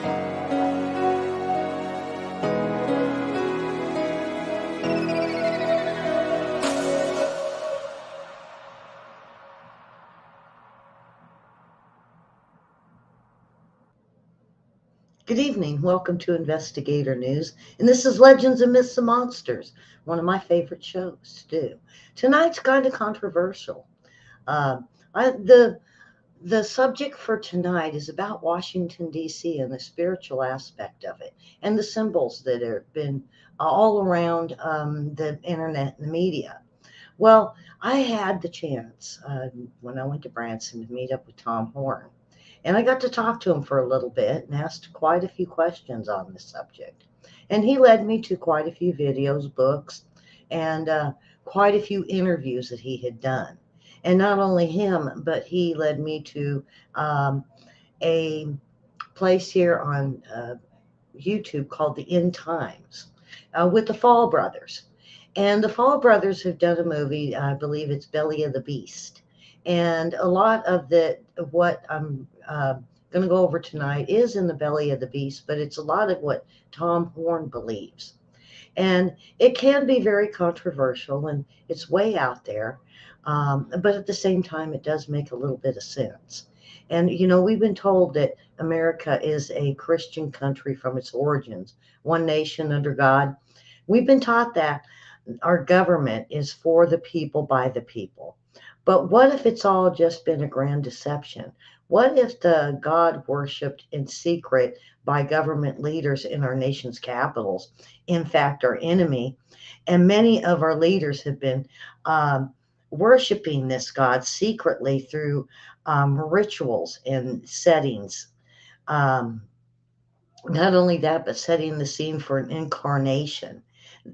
Good evening. Welcome to Investigator News. And this is Legends and Myths and Monsters, one of my favorite shows to do. Tonight's kind of controversial. Uh, I, the subject for tonight is about Washington, D.C. and the spiritual aspect of it and the symbols that have been all around the internet and the media. Well, I had the chance when I went to Branson to meet up with Tom Horn. And I got to talk to him for a little bit and asked quite a few questions on the subject. And he led me to quite a few videos, books, and quite a few interviews that he had done. And not only him, but he led me to um, a place here on YouTube called The End Times with the Fall Brothers. And the Fall Brothers have done a movie, I believe it's Belly of the Beast. And a lot of what I'm going to go over tonight is in the Belly of the Beast, but it's a lot of what Tom Horn believes. And it can be very controversial and it's way out there. But at the same time, it does make a little bit of sense. And, we've been told that America is a Christian country from its origins, one nation under God. We've been taught that our government is for the people, by the people. But what if it's all just been a grand deception? What if the God worshiped in secret by government leaders in our nation's capitals, in fact, our enemy? And many of our leaders have been worshiping this God secretly through rituals and settings. Um, Not only that, but setting the scene for an incarnation.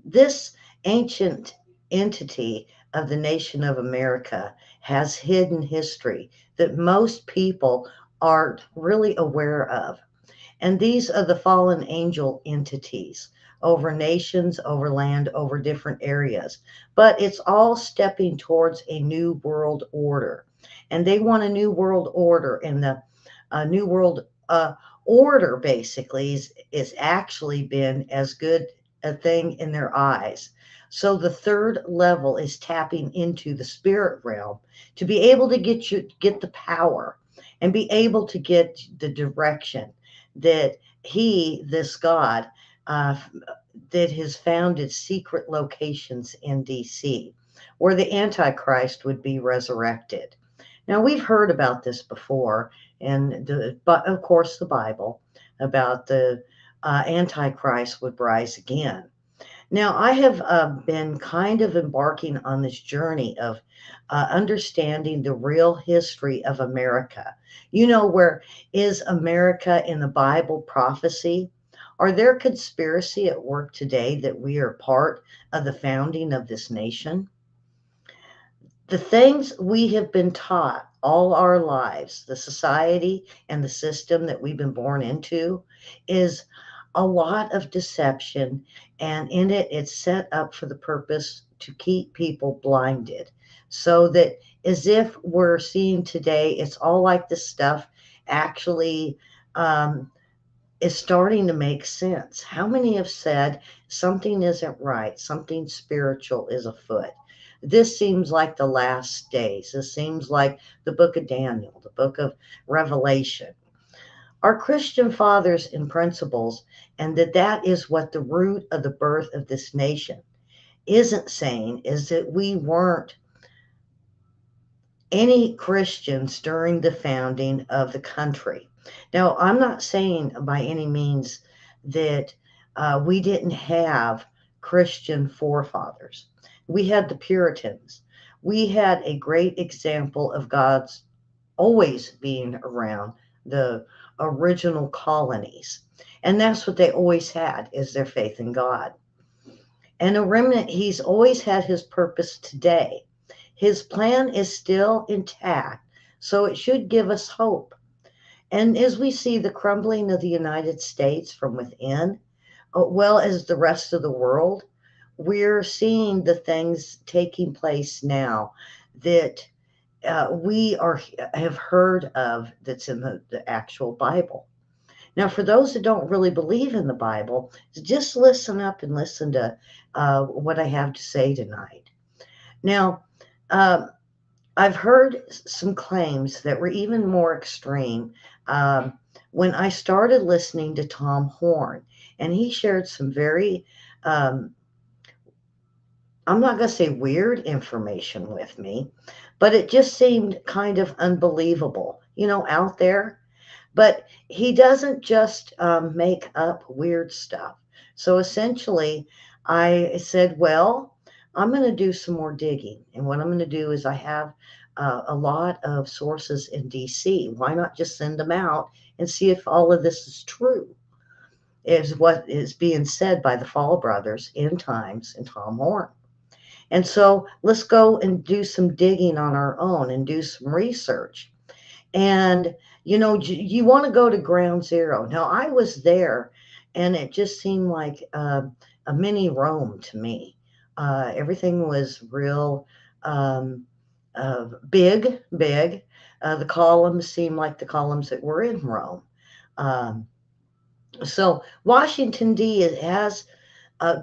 This ancient entity of the nation of America has hidden history that most people aren't really aware of. And these are the fallen angel entities over nations, over land, over different areas. But it's all stepping towards a new world order. And they want a new world order. And the new world order basically is actually been as good a thing in their eyes. So the third level is tapping into the spirit realm to be able to get the power and be able to get the direction that this God, uh, that has founded secret locations in DC where the Antichrist would be resurrected. Now, we've heard about this before, but of course, the Bible about the Antichrist would rise again. Now, I have been kind of embarking on this journey of understanding the real history of America. Where is America in the Bible prophecy? Are there conspiracy at work today that we are part of the founding of this nation? The things we have been taught all our lives, the society and the system that we've been born into, is a lot of deception. And in it, it's set up for the purpose to keep people blinded. So that as if we're seeing today, it's all like this stuff actually um, is starting to make sense. How many have said something isn't right, something spiritual is afoot? This seems like the last days. This seems like the book of Daniel, the book of Revelation. Our Christian fathers and principles, and that is what the root of the birth of this nation isn't saying, is that we weren't any Christians during the founding of the country. Now, I'm not saying by any means that we didn't have Christian forefathers. We had the Puritans. We had a great example of God's always being around the original colonies. And that's what they always had, is their faith in God. And a remnant, he's always had his purpose today. His plan is still intact, so it should give us hope. And as we see the crumbling of the United States from within, well as the rest of the world, we're seeing the things taking place now that we have heard of, that's in the actual Bible. Now, for those that don't really believe in the Bible, just listen up and listen to what I have to say tonight. Now, uh, I've heard some claims that were even more extreme um, when I started listening to Tom Horn, and he shared some very, um, I'm not going to say weird information with me, but it just seemed kind of unbelievable, out there. But he doesn't just make up weird stuff. So essentially, I said, well, I'm going to do some more digging. And what I'm going to do is I have a lot of sources in DC. Why not just send them out and see if all of this is true? Is what is being said by the Fall Brothers, End Times, and Tom Horn. And so let's go and do some digging on our own and do some research. And you want to go to ground zero. Now I was there, and it just seemed like a mini Rome to me. Everything was real big. The columns seemed like the columns that were in Rome. Um, so Washington D has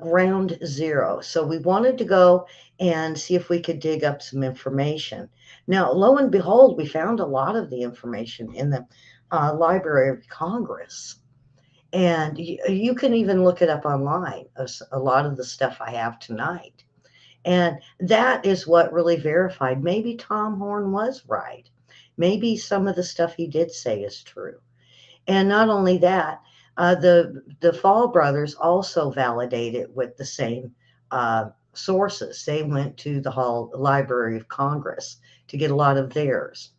ground zero. So we wanted to go and see if we could dig up some information. Now, lo and behold, we found a lot of the information in the Library of Congress. And you can even look it up online, a lot of the stuff I have tonight. And that is what really verified maybe Tom Horn was right. Maybe some of the stuff he did say is true. And not only that, the Fall brothers also validated with the same sources. They went to the Library of Congress to get a lot of theirs.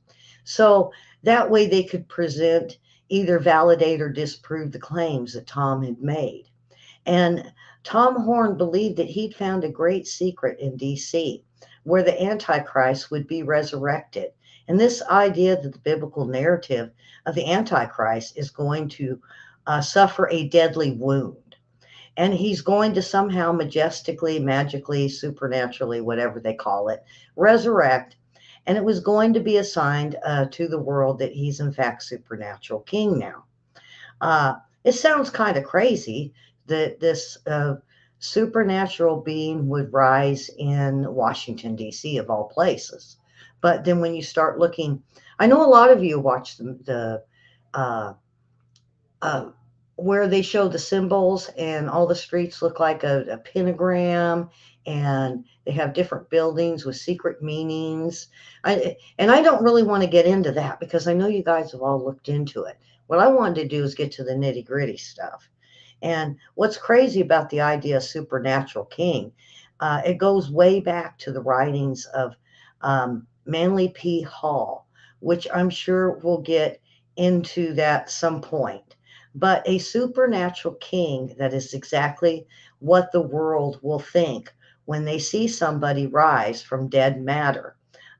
So that way they could present, either validate or disprove the claims that Tom had made. And Tom Horn believed that he'd found a great secret in DC where the Antichrist would be resurrected. And this idea that the biblical narrative of the Antichrist is going to suffer a deadly wound. And he's going to somehow majestically, magically, supernaturally, whatever they call it, resurrect. And it was going to be assigned to the world that he's, in fact, supernatural king now. Uh, it sounds kind of crazy that this supernatural being would rise in Washington, D.C., of all places. But then when you start looking, I know a lot of you watch the uh, uh, where they show the symbols and all the streets look like a pentagram, and they have different buildings with secret meanings. And I don't really want to get into that because I know you guys have all looked into it. What I wanted to do is get to the nitty gritty stuff. And what's crazy about the idea of supernatural king, it goes way back to the writings of Manly P. Hall, which I'm sure we'll get into that some point. But a supernatural king, that is exactly what the world will think when they see somebody rise from dead matter.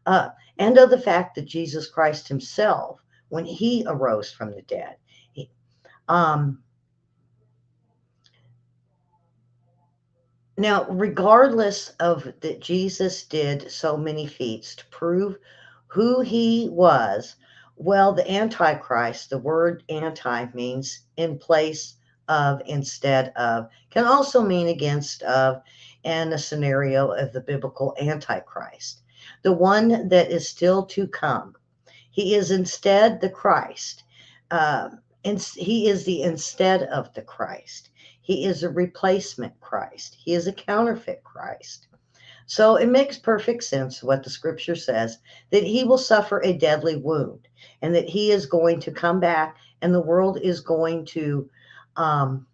Uh, and of the fact that Jesus Christ himself, when he arose from the dead, he, um, now, regardless of that Jesus did so many feats to prove who he was, well, the Antichrist, the word anti means in place of, instead of, can also mean against of, and a scenario of the biblical Antichrist, the one that is still to come. He is instead the Christ. And he is the instead of the Christ. He is a replacement Christ. He is a counterfeit Christ. So it makes perfect sense what the scripture says, that he will suffer a deadly wound and that he is going to come back and the world is going to um,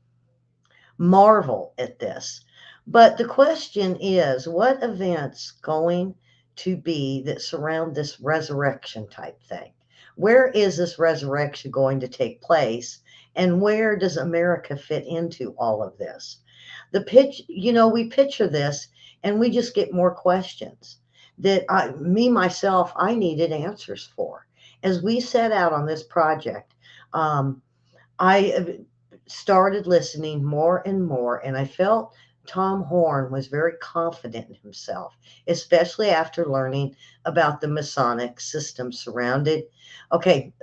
marvel at this. But the question is, what events going to be that surround this resurrection type thing? Where is this resurrection going to take place? And where does America fit into all of this? We picture this and we just get more questions that myself, I needed answers for. As we set out on this project, I started listening more and more, and I felt Tom Horn was very confident in himself, especially after learning about the Masonic system surrounded. Okay,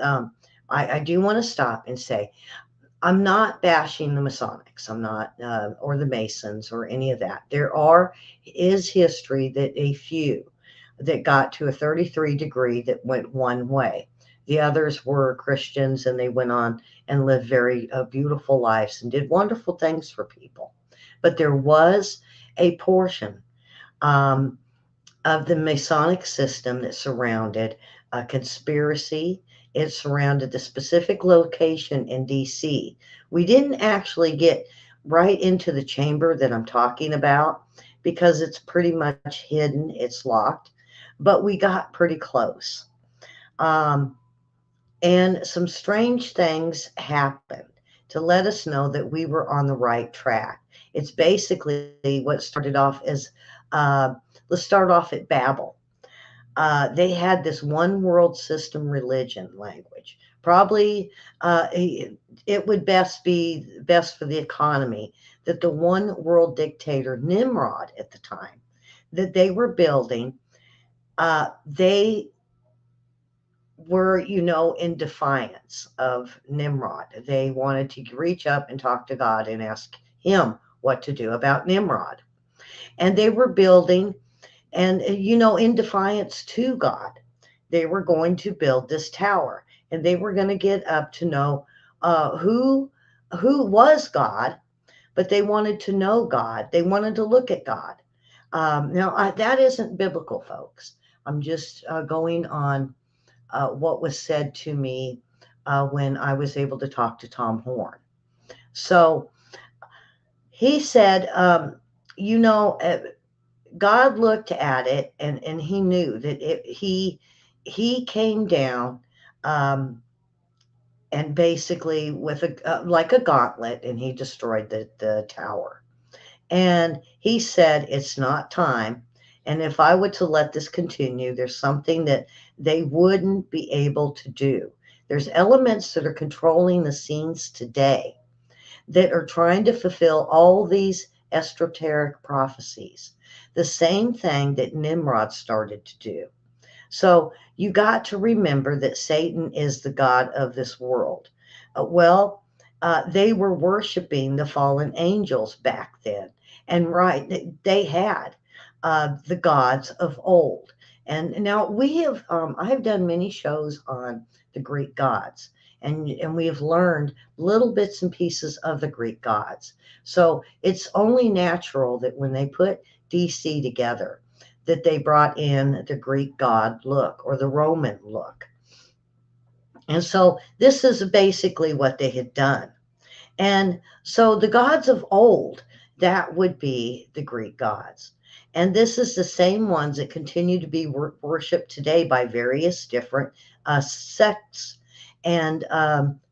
I do want to stop and say I'm not bashing the Masonics. I'm not, or the Masons or any of that. Is history that a few that got to a 33 degree that went one way. The others were Christians and they went on and lived very beautiful lives and did wonderful things for people. But there was a portion um, of the Masonic system that surrounded a conspiracy. It surrounded the specific location in DC. We didn't actually get right into the chamber that I'm talking about because it's pretty much hidden, it's locked, but we got pretty close. Um, and some strange things happened to let us know that we were on the right track. It's basically what started off as uh, let's start off at Babel. They had this one world system religion language. Probably it would best be best for the economy that the one world dictator Nimrod at the time that they were building, they were, in defiance of Nimrod. They wanted to reach up and talk to God and ask him what to do about Nimrod. And they were building, and, in defiance to God, they were going to build this tower and they were going to get up to know who was God, but they wanted to know God. They wanted to look at God. Now, that isn't biblical, folks. I'm just going on what was said to me when I was able to talk to Tom Horn. So he said, God looked at it and he knew that he came down um, and basically with like a gauntlet and he destroyed the tower. And he said, it's not time. And if I were to let this continue, there's something that they wouldn't be able to do. There's elements that are controlling the scenes today that are trying to fulfill all these esoteric prophecies. The same thing that Nimrod started to do. So you got to remember that Satan is the God of this world. They were worshiping the fallen angels back then. And right, they had the gods of old. And now I have done many shows on the Greek gods. And we have learned little bits and pieces of the Greek gods. So it's only natural that when they put DC together, that they brought in the Greek god look or the Roman look. And so this is basically what they had done. And so the gods of old, that would be the Greek gods. And this is the same ones that continue to be worshiped today by various different sects and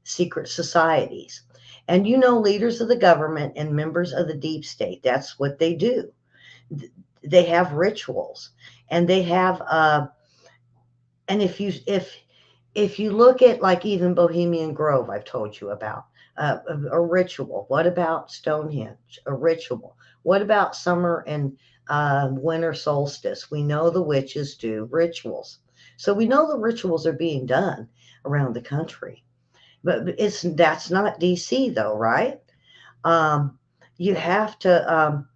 secret societies. And leaders of the government and members of the deep state, that's what they do. They have rituals and they have and if you look at like even Bohemian Grove, I've told you about a ritual. What about Stonehenge? A ritual. What about summer and winter solstice? We know the witches do rituals, so we know the rituals are being done around the country. But that's not DC though, right? You have to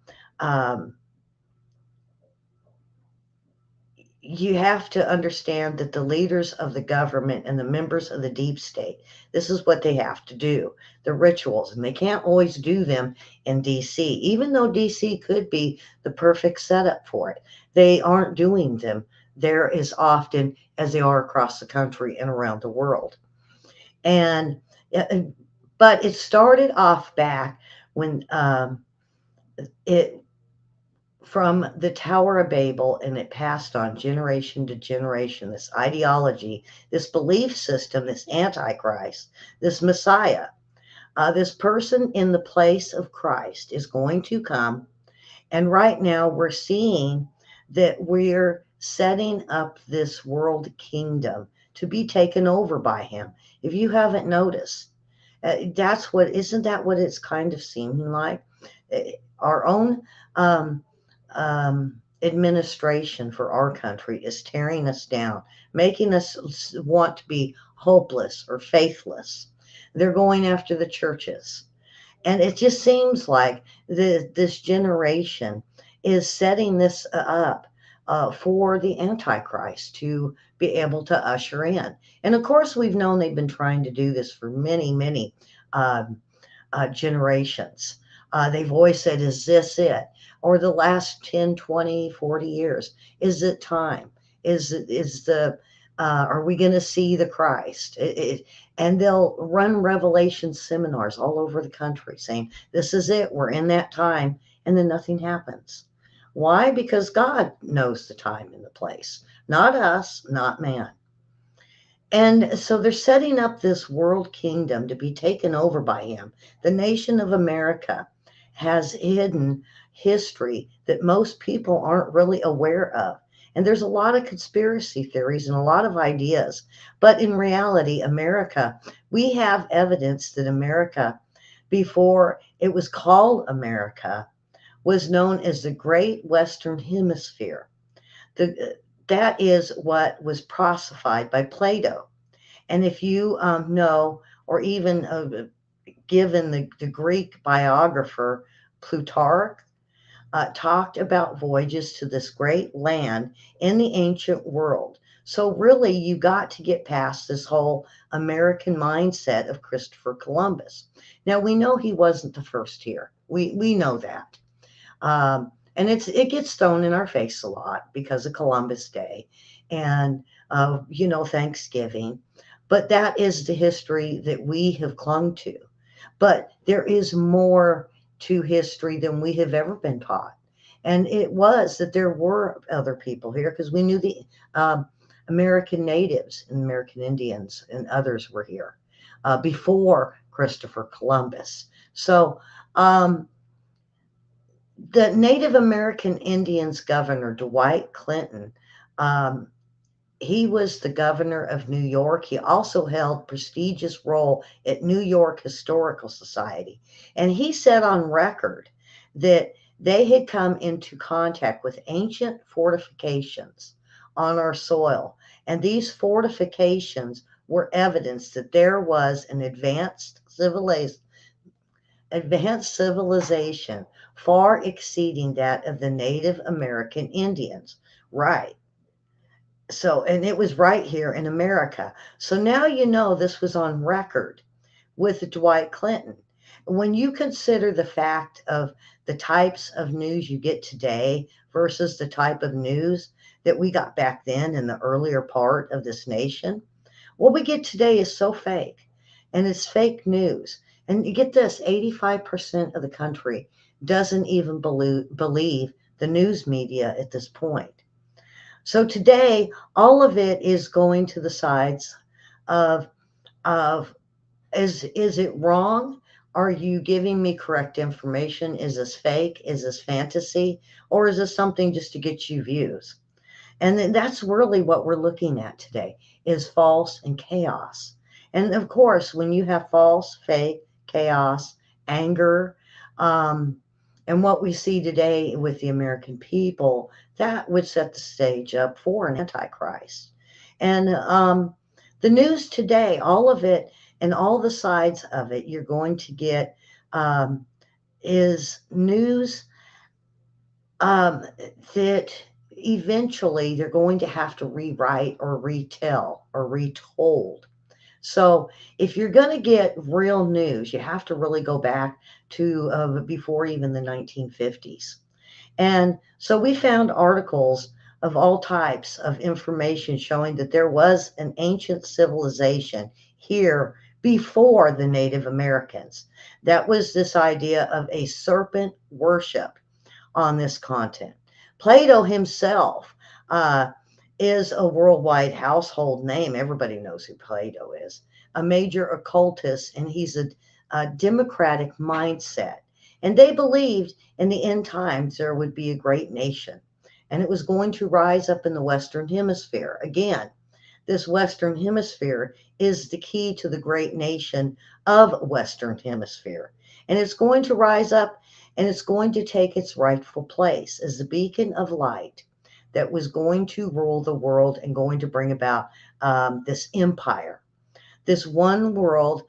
you have to understand that the leaders of the government and the members of the deep state, this is what they have to do, the rituals, and they can't always do them in DC, even though DC could be the perfect setup for it. They aren't doing them there as often as they are across the country and around the world. And but it started off back when it from the Tower of Babel, and it passed on generation to generation. This ideology, this belief system, this Antichrist, this Messiah, this person in the place of Christ is going to come. And right now, we're seeing that we're setting up this world kingdom to be taken over by him. If you haven't noticed, isn't that what it's kind of seeming like? Our own administration for our country is tearing us down, making us want to be hopeless or faithless. They're going after the churches. And it just seems like this generation is setting this up for the Antichrist to be able to usher in. And of course, we've known they've been trying to do this for many, many um, generations. They've always said, is this it? Or the last 10, 20, 40 years, is it time? Are we going to see the Christ? And they'll run revelation seminars all over the country saying, this is it, we're in that time, and then nothing happens. Why? Because God knows the time and the place, not us, not man. And so they're setting up this world kingdom to be taken over by him. The nation of America has hidden history that most people aren't really aware of. And there's a lot of conspiracy theories and a lot of ideas. But in reality, America, we have evidence that America, before it was called America, was known as the Great Western Hemisphere. That is what was prophesied by Plato. And if you know, or even given the Greek biographer Plutarch, talked about voyages to this great land in the ancient world. So really, you got to get past this whole American mindset of Christopher Columbus. Now we know he wasn't the first here. We know that. And it gets thrown in our face a lot because of Columbus Day and Thanksgiving. But that is the history that we have clung to. But there is more to history than we have ever been taught. And it was that there were other people here because we knew the American natives and American Indians and others were here before Christopher Columbus. So the Native American Indians governor, Dwight Clinton, he was the governor of New York. He also held prestigious role at New York Historical Society. And he said on record that they had come into contact with ancient fortifications on our soil. And these fortifications were evidence that there was an advanced civilization far exceeding that of the Native American Indians. Right. So, and it was right here in America. So now you know this was on record with Dwight Clinton. When you consider the fact of the types of news you get today versus the type of news that we got back then in the earlier part of this nation, what we get today is so fake, and it's fake news. And you get this, 85% of the country doesn't even believe the news media at this point. So today, all of it is going to the sides of is it wrong? Are you giving me correct information? Is this fake? Is this fantasy? Or is this something just to get you views? And then that's really what we're looking at today is false and chaos. And of course, when you have false, fake, chaos, anger, and what we see today with the American people, that would set the stage up for an antichrist. And the news today, all of it and all the sides of it, you're going to get is news that eventually they're going to have to rewrite or retell or retold. So if you're going to get real news, you have to really go back to before even the 1950s. And so we found articles of all types of information showing that there was an ancient civilization here before the Native Americans. That was this idea of a serpent worship on this continent. Plato himself is a worldwide household name. Everybody knows who Plato is, a major occultist, and he's a democratic mindset. And they believed in the end times there would be a great nation, and it was going to rise up in the Western Hemisphere. Again, this Western Hemisphere is the key to the great nation of Western Hemisphere. And it's going to rise up and it's going to take its rightful place as the beacon of light that was going to rule the world and going to bring about this empire, this one world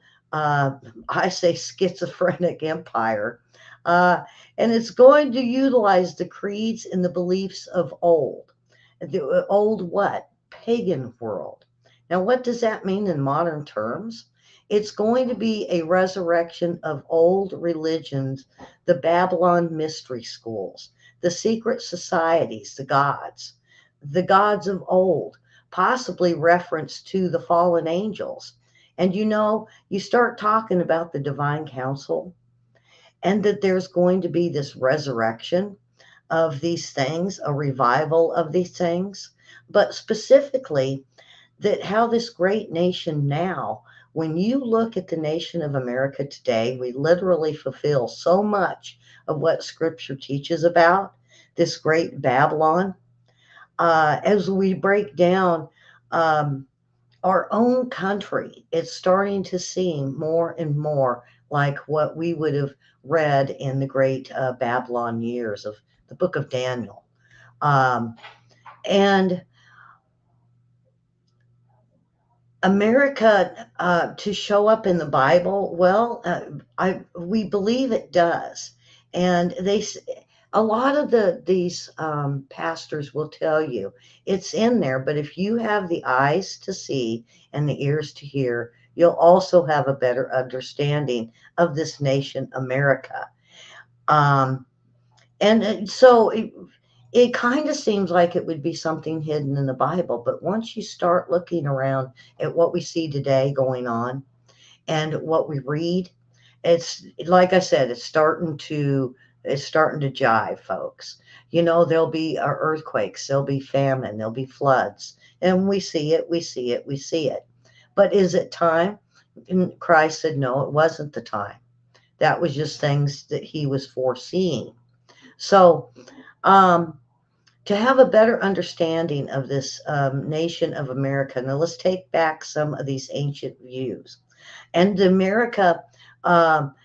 I say schizophrenic empire. Uh, and it's going to utilize the creeds and the beliefs of old. The old what? Pagan world. Now, what does that mean in modern terms? It's going to be a resurrection of old religions, the Babylon mystery schools, the secret societies, the gods of old, possibly reference to the fallen angels. And you start talking about the divine council and that there's going to be this resurrection of these things, a revival of these things, but specifically that how this great nation now, when you look at the nation of America today, we literally fulfill so much of what scripture teaches about this great Babylon. As we break down um, our own country, it's starting to seem more and more like what we would have read in the great Babylon years of the book of Daniel. Um, and America to show up in the Bible, well, we believe it does, and a lot of these pastors will tell you it's in there. But if you have the eyes to see and the ears to hear, you'll also have a better understanding of this nation, America. Um, and so it kind of seems like it would be something hidden in the Bible, but once you start looking around at what we see today going on and what we read, it's like I said, it's starting to jive, folks. There'll be earthquakes, there'll be famine, there'll be floods, and we see it, we see it, we see it. But is it time? And Christ said, no, it wasn't the time. That was just things that he was foreseeing. So, um, to have a better understanding of this nation of America, now let's take back some of these ancient views. And the America um,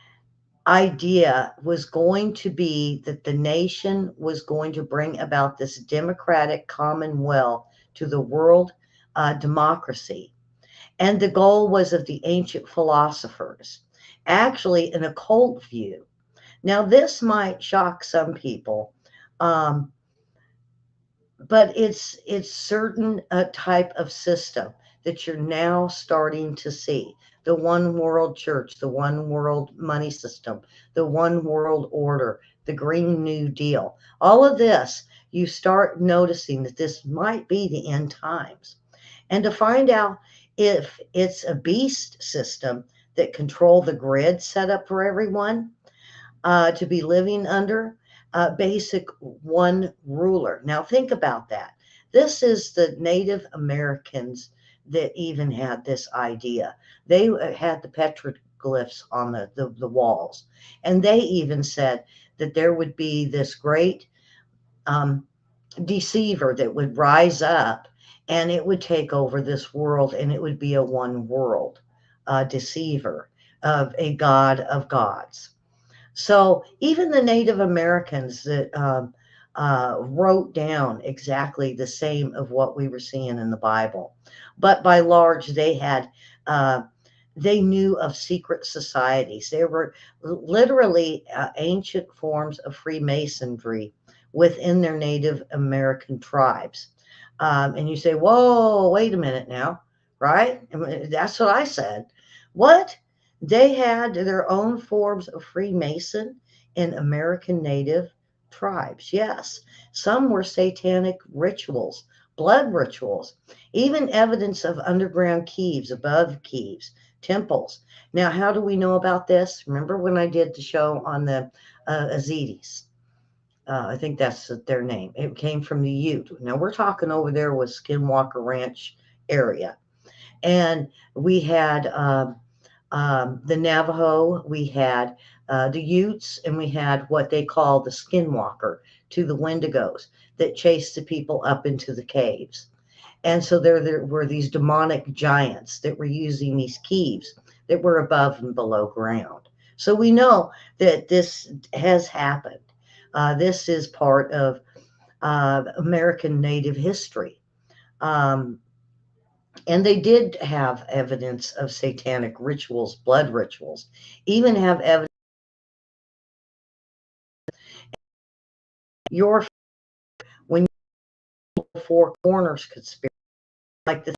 idea was going to be that the nation was going to bring about this democratic commonwealth to the world democracy. And the goal was of the ancient philosophers, actually an occult view. Now, this might shock some people. Um, but it's certain type of system that you're now starting to see, the one world church, the one world money system, the one world order, the green new deal, all of this. You start noticing that this might be the end times, and to find out if it's a beast system that control the grid set up for everyone to be living under basic one ruler. Now, think about that. This is the Native Americans that even had this idea. They had the petroglyphs on the walls, and they even said that there would be this great um, deceiver that would rise up and it would take over this world, and it would be a one world deceiver of a god of gods. So even the Native Americans that wrote down exactly the same of what we were seeing in the Bible, but by large uh, they knew of secret societies. There were literally ancient forms of Freemasonry within their Native American tribes. And you say, "Whoa, wait a minute now, right?" I mean, that's what I said. What? They had their own forms of Freemason in American Native tribes. Yes, some were satanic rituals, blood rituals, even evidence of underground caves, above caves, temples. Now, how do we know about this? Remember when I did the show on the Yazidis? I think that's their name. It came from the Ute. Now, we're talking over there with Skinwalker Ranch area. And we had the Navajo, we had the Utes, and we had what they call the Skinwalker to the Wendigos that chased the people up into the caves. And so there were these demonic giants that were using these caves that were above and below ground. So we know that this has happened. This is part of American Native history. Um, And they did have evidence of satanic rituals, blood rituals, even have evidence your when four corners conspiracy, like the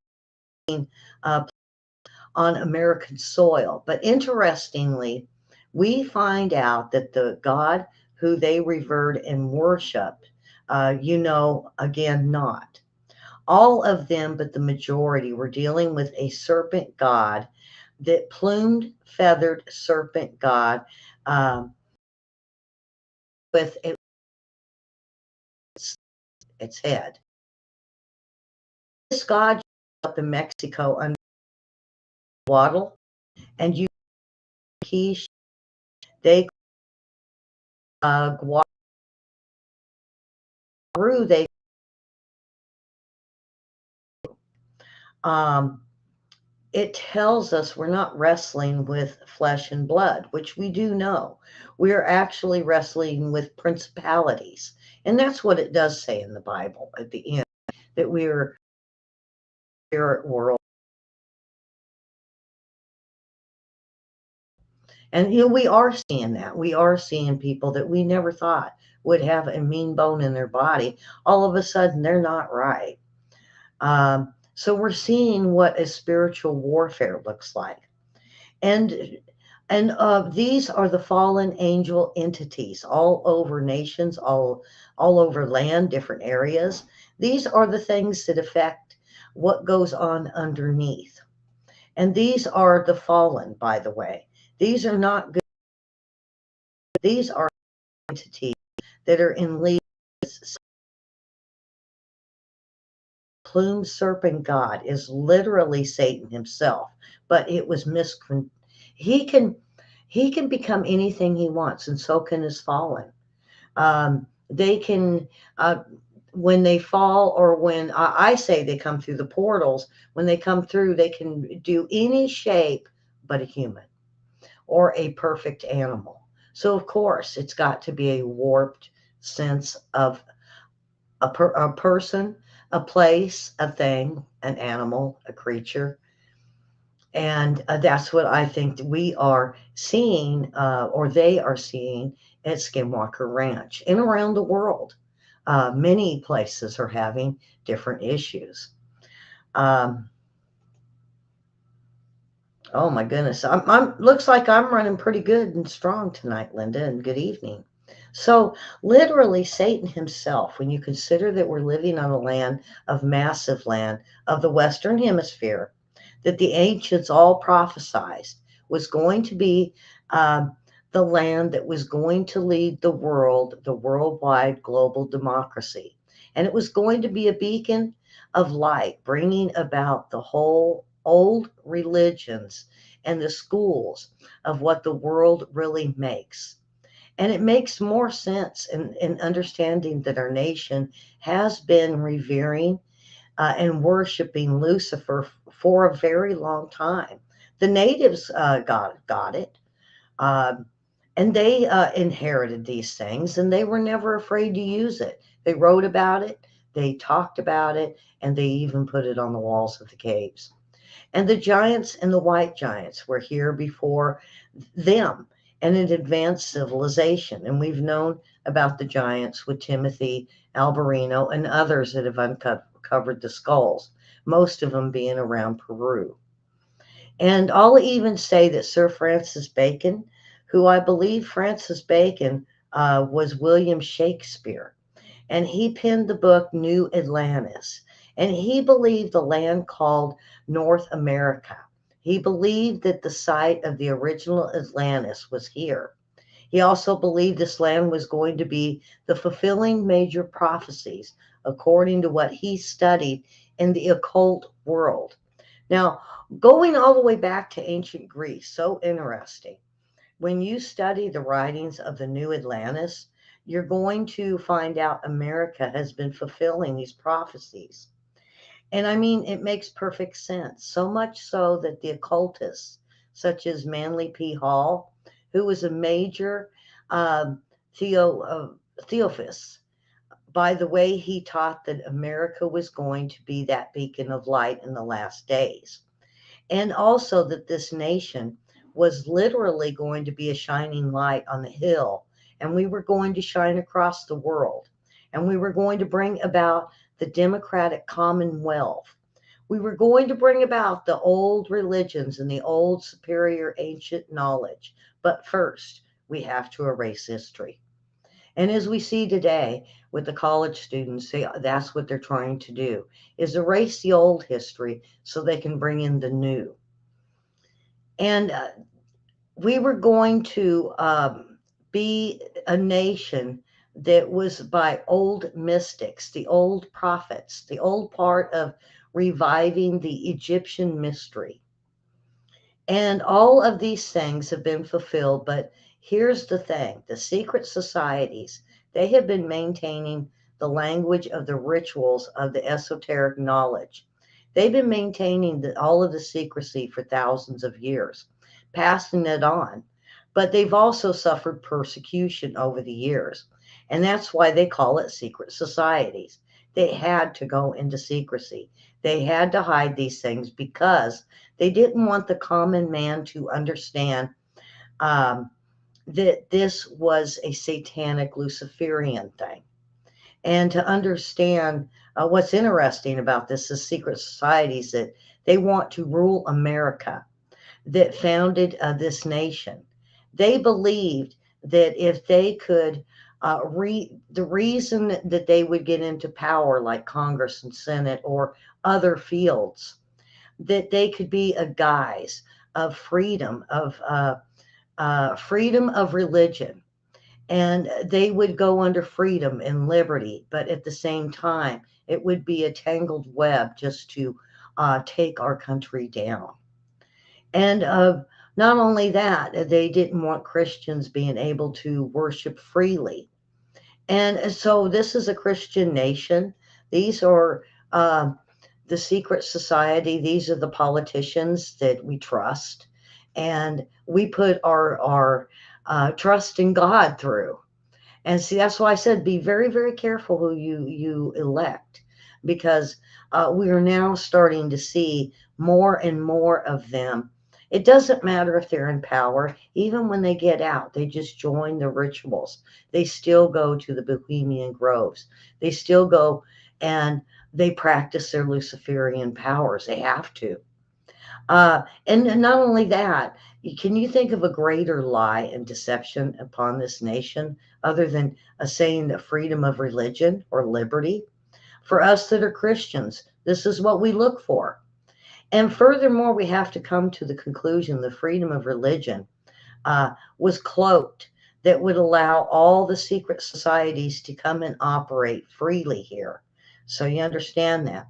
thing on American soil. But interestingly, we find out that the God who they revered and worshiped, again, not all of them, but the majority were dealing with a serpent god, that plumed, feathered serpent god, um, with its head. This god up in Mexico under Waddle, and you quiche, they guaru, they um, it tells us we're not wrestling with flesh and blood, which we do know. We're actually wrestling with principalities. And that's what it does say in the Bible at the end, that we're spirit world. And we are seeing that. We are seeing people that we never thought would have a mean bone in their body. All of a sudden, they're not right. So we're seeing what a spiritual warfare looks like. And these are the fallen angel entities all over nations, all over land, different areas. These are the things that affect what goes on underneath. And these are the fallen, by the way. These are not good. These are entities that are in league. Plumed serpent God is literally Satan himself, but it was he can become anything he wants, and so can his fallen. They can, when they fall, or when I say they come through the portals, when they come through, they can do any shape but a human or a perfect animal. So, of course, it's got to be a warped sense of a person, a place, a thing, an animal, a creature. And that's what I think that we are seeing, or they are seeing at Skinwalker Ranch and around the world. Many places are having different issues. Um, oh my goodness, looks like I'm running pretty good and strong tonight, Linda. And good evening. So, literally, Satan himself, when you consider that we're living on a land of massive land of the Western Hemisphere, that the ancients all prophesied was going to be the land that was going to lead the world, the worldwide global democracy. And it was going to be a beacon of light, bringing about the whole old religions and the schools of what the world really makes. And it makes more sense in understanding that our nation has been revering and worshiping Lucifer for a very long time. The natives got it, um, and they inherited these things, and they were never afraid to use it. They wrote about it, they talked about it, and they even put it on the walls of the caves. And the giants and the white giants were here before them, and an advanced civilization. And we've known about the giants with Timothy Alberino and others that have uncovered the skulls, most of them being around Peru. And I'll even say that Sir Francis Bacon, who I believe Francis Bacon was William Shakespeare, and he penned the book New Atlantis. And he believed the land called North America. He believed that the site of the original Atlantis was here. He also believed this land was going to be the fulfilling major prophecies according to what he studied in the occult world. Now, going all the way back to ancient Greece, so interesting. When you study the writings of the New Atlantis, you're going to find out America has been fulfilling these prophecies. And I mean, it makes perfect sense. So much so that the occultists, such as Manly P. Hall, who was a major um, Theophist, by the way he taught that America was going to be that beacon of light in the last days. And also that this nation was literally going to be a shining light on the hill, and we were going to shine across the world, and we were going to bring about the democratic commonwealth. We were going to bring about the old religions and the old superior ancient knowledge. But first, we have to erase history. And as we see today with the college students, that's what they're trying to do, is erase the old history so they can bring in the new. And we were going to be a nation that was by old mystics, the old prophets, the old part of reviving the Egyptian mystery. And all of these things have been fulfilled. But here's the thing, the secret societies, they have been maintaining the language of the rituals of the esoteric knowledge. They've been maintaining all of the secrecy for thousands of years, passing it on. But they've also suffered persecution over the years. And that's why they call it secret societies. They had to go into secrecy. They had to hide these things because they didn't want the common man to understand um, that this was a satanic Luciferian thing. And to understand what's interesting about this is secret societies that they want to rule America, that founded this nation. They believed that if they could, the reason that they would get into power, like Congress and Senate or other fields, that they could be a guise of freedom of religion, and they would go under freedom and liberty, but at the same time, it would be a tangled web just to take our country down. And not only that, they didn't want Christians being able to worship freely. And so this is a Christian nation. These are the secret society. These are the politicians that we trust. And we put our trust in God through. And see, that's why I said be very, very careful who you elect, because we are now starting to see more and more of them. It doesn't matter if they're in power, even when they get out, they just join the rituals. They still go to the Bohemian Groves. They still go and they practice their Luciferian powers. They have to. And not only that, can you think of a greater lie and deception upon this nation other than saying the freedom of religion or liberty? For us that are Christians, this is what we look for. And furthermore, we have to come to the conclusion the freedom of religion was cloaked, that would allow all the secret societies to come and operate freely here. So you understand that.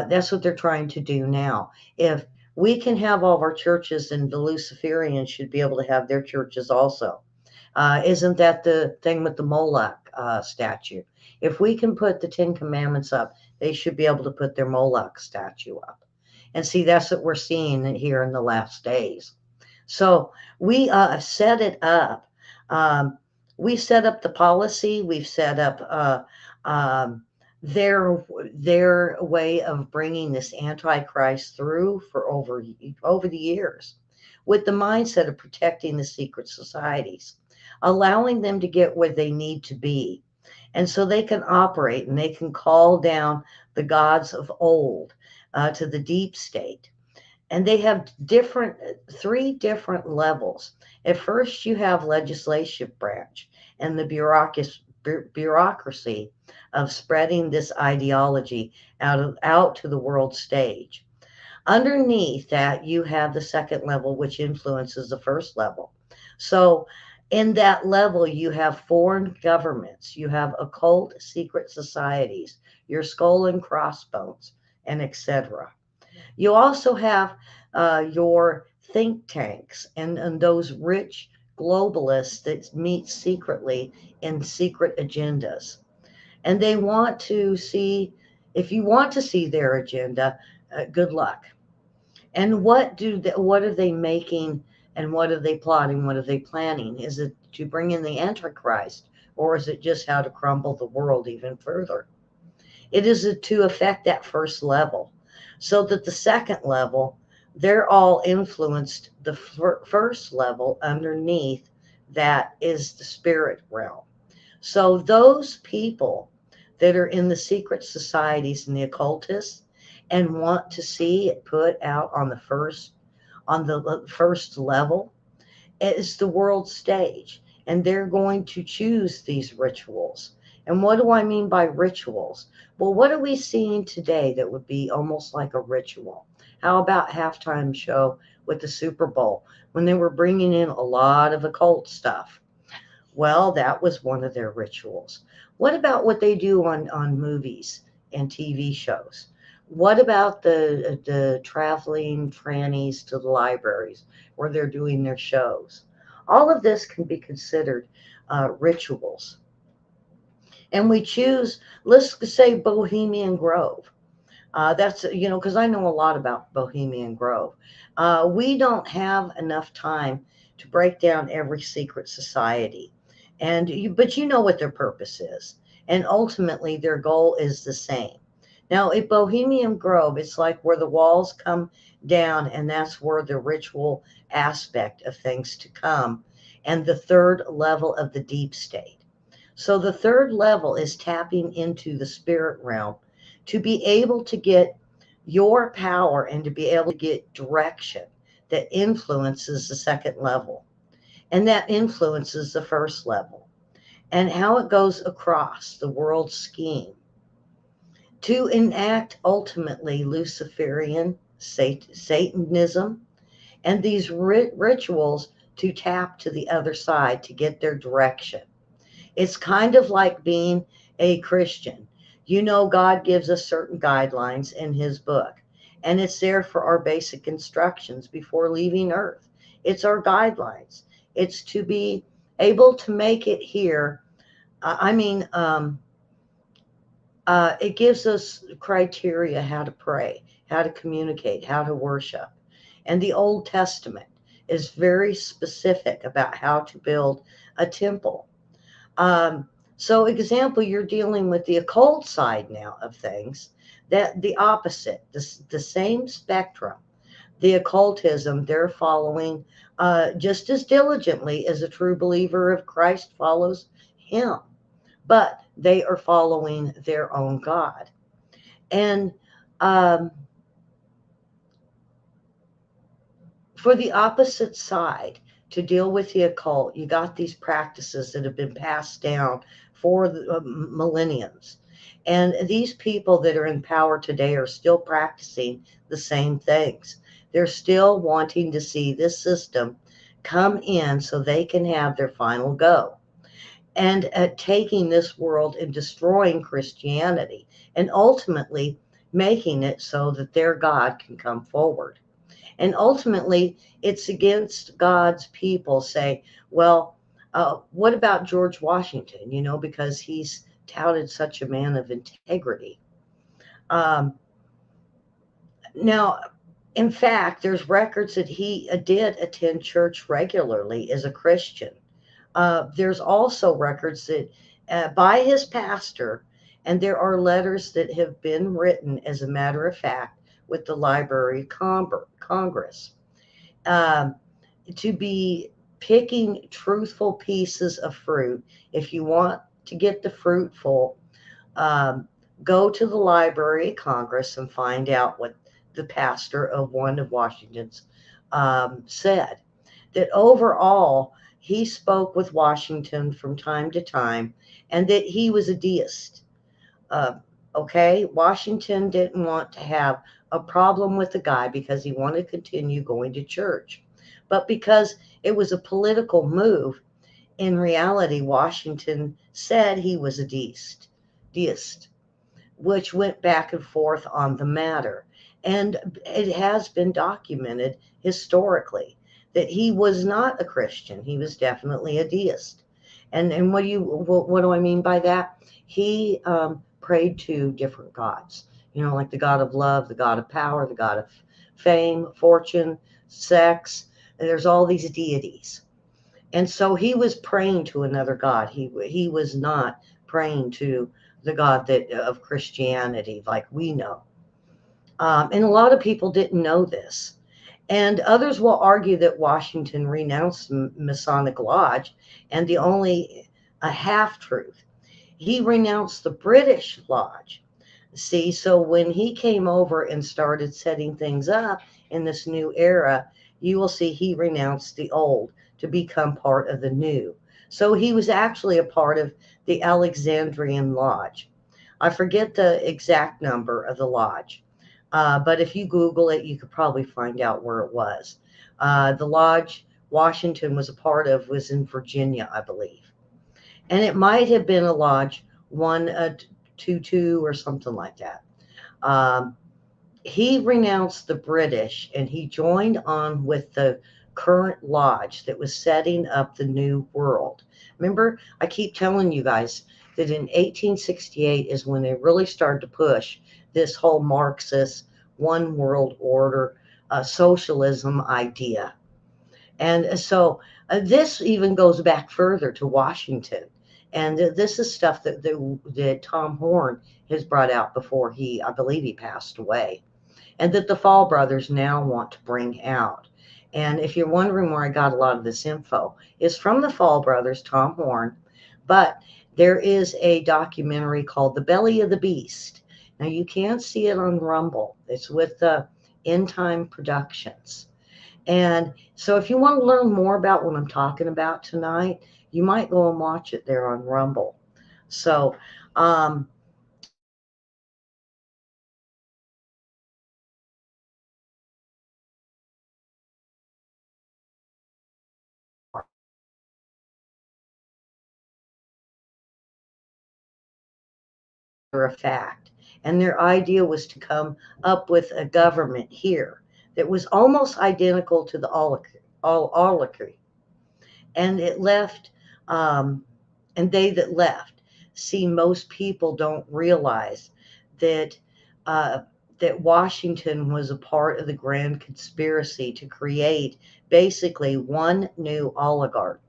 That's what they're trying to do now. If we can have all of our churches, and the Luciferians should be able to have their churches also. Isn't that the thing with the Moloch statue? If we can put the Ten Commandments up, they should be able to put their Moloch statue up. And see, that's what we're seeing here in the last days. So we set it up. We set up the policy. We've set up their way of bringing this Antichrist through for over the years, with the mindset of protecting the secret societies, allowing them to get where they need to be, and so they can operate and they can call down the gods of old to the deep state. And they have three different levels. At first, you have legislative branch and the bureaucracy of spreading this ideology out to the world stage. Underneath that, you have the second level, which influences the first level. So in that level, you have foreign governments, you have occult secret societies, your skull and crossbones, and etc. You also have your think tanks and those rich globalists that meet secretly in secret agendas. And they want to see, if you want to see their agenda, good luck. And what are they making, and what are they plotting? What are they planning? Is it to bring in the Antichrist, or is it just how to crumble the world even further? It is to affect that first level, so that the second level, they're all influenced the first level underneath. That is the spirit realm. So those people that are in the secret societies and the occultists and want to see it put out on the first level, is the world stage, and they're going to choose these rituals. And what do I mean by rituals? Well, what are we seeing today that would be almost like a ritual? How about halftime show with the Super Bowl when they were bringing in a lot of occult stuff? Well, that was one of their rituals. What about what they do on movies and TV shows? What about the traveling trannies to the libraries where they're doing their shows? All of this can be considered rituals. And we choose, let's say, Bohemian Grove. That's, because I know a lot about Bohemian Grove. We don't have enough time to break down every secret society. But you know what their purpose is. And ultimately, their goal is the same. Now, at Bohemian Grove, it's like where the walls come down, and that's where the ritual aspect of things to come, and the third level of the deep state. So the third level is tapping into the spirit realm to be able to get your power and to be able to get direction that influences the second level, and that influences the first level, and how it goes across the world scheme to enact ultimately Luciferian Satanism and these rituals to tap to the other side to get their direction. It's kind of like being a Christian. God gives us certain guidelines in his book, and it's there for our basic instructions before leaving Earth. It's our guidelines. It's to be able to make it here. It gives us criteria how to pray, how to communicate, how to worship. And the Old Testament is very specific about how to build a temple. So example, you're dealing with the occult side now of things, that the opposite, the same spectrum, the occultism they're following just as diligently as a true believer of Christ follows him, but they are following their own God. And for the opposite side, to deal with the occult, you got these practices that have been passed down for the millenniums. And these people that are in power today are still practicing the same things. They're still wanting to see this system come in so they can have their final go. And taking this world and destroying Christianity and ultimately making it so that their God can come forward. And ultimately, it's against God's people say, well, what about George Washington? Because he's touted such a man of integrity. Now, in fact, there's records that he did attend church regularly as a Christian. There's also records that by his pastor, and there are letters that have been written, as a matter of fact, with the Library of Congress, to be picking truthful pieces of fruit. If you want to get the fruitful, go to the Library of Congress and find out what the pastor of one of Washington's said. That overall, he spoke with Washington from time to time, and that he was a deist. Okay, Washington didn't want to have a problem with the guy because he wanted to continue going to church. But because it was a political move, in reality, Washington said he was a deist, which went back and forth on the matter. And it has been documented historically that he was not a Christian. He was definitely a deist. And what do I mean by that? He prayed to different gods, like the God of love, the God of power, the God of fame, fortune, sex. There's all these deities. And so he was praying to another God. He was not praying to the God that of Christianity like we know. And a lot of people didn't know this. And others will argue that Washington renounced Masonic Lodge, and the only a half truth. He renounced the British Lodge. See, so when he came over and started setting things up in this new era, you will see he renounced the old to become part of the new. So he was actually a part of the Alexandrian Lodge. I forget the exact number of the lodge, but if you Google it, you could probably find out where it was. The lodge Washington was a part of was in Virginia, I believe. And it might have been a lodge 122 or something like that. Um, he renounced the British and he joined on with the current lodge that was setting up the new world. Remember, I keep telling you guys that in 1868 is when they really started to push this whole Marxist one world order socialism idea. And so this even goes back further to Washington. And this is stuff that Tom Horn has brought out before I believe he passed away, and that the Fall Brothers now want to bring out. And if you're wondering where I got a lot of this info, it's from the Fall Brothers, Tom Horn, but there is a documentary called The Belly of the Beast. Now you can see it on Rumble. It's with the End Time Productions. And so if you want to learn more about what I'm talking about tonight, you might go and watch it there on Rumble. So, for a fact. And their idea was to come up with a government here that was almost identical to the oligarchy. And it left, um, and they that left. See, most people don't realize that uh, that Washington was a part of the grand conspiracy to create basically one new oligarch.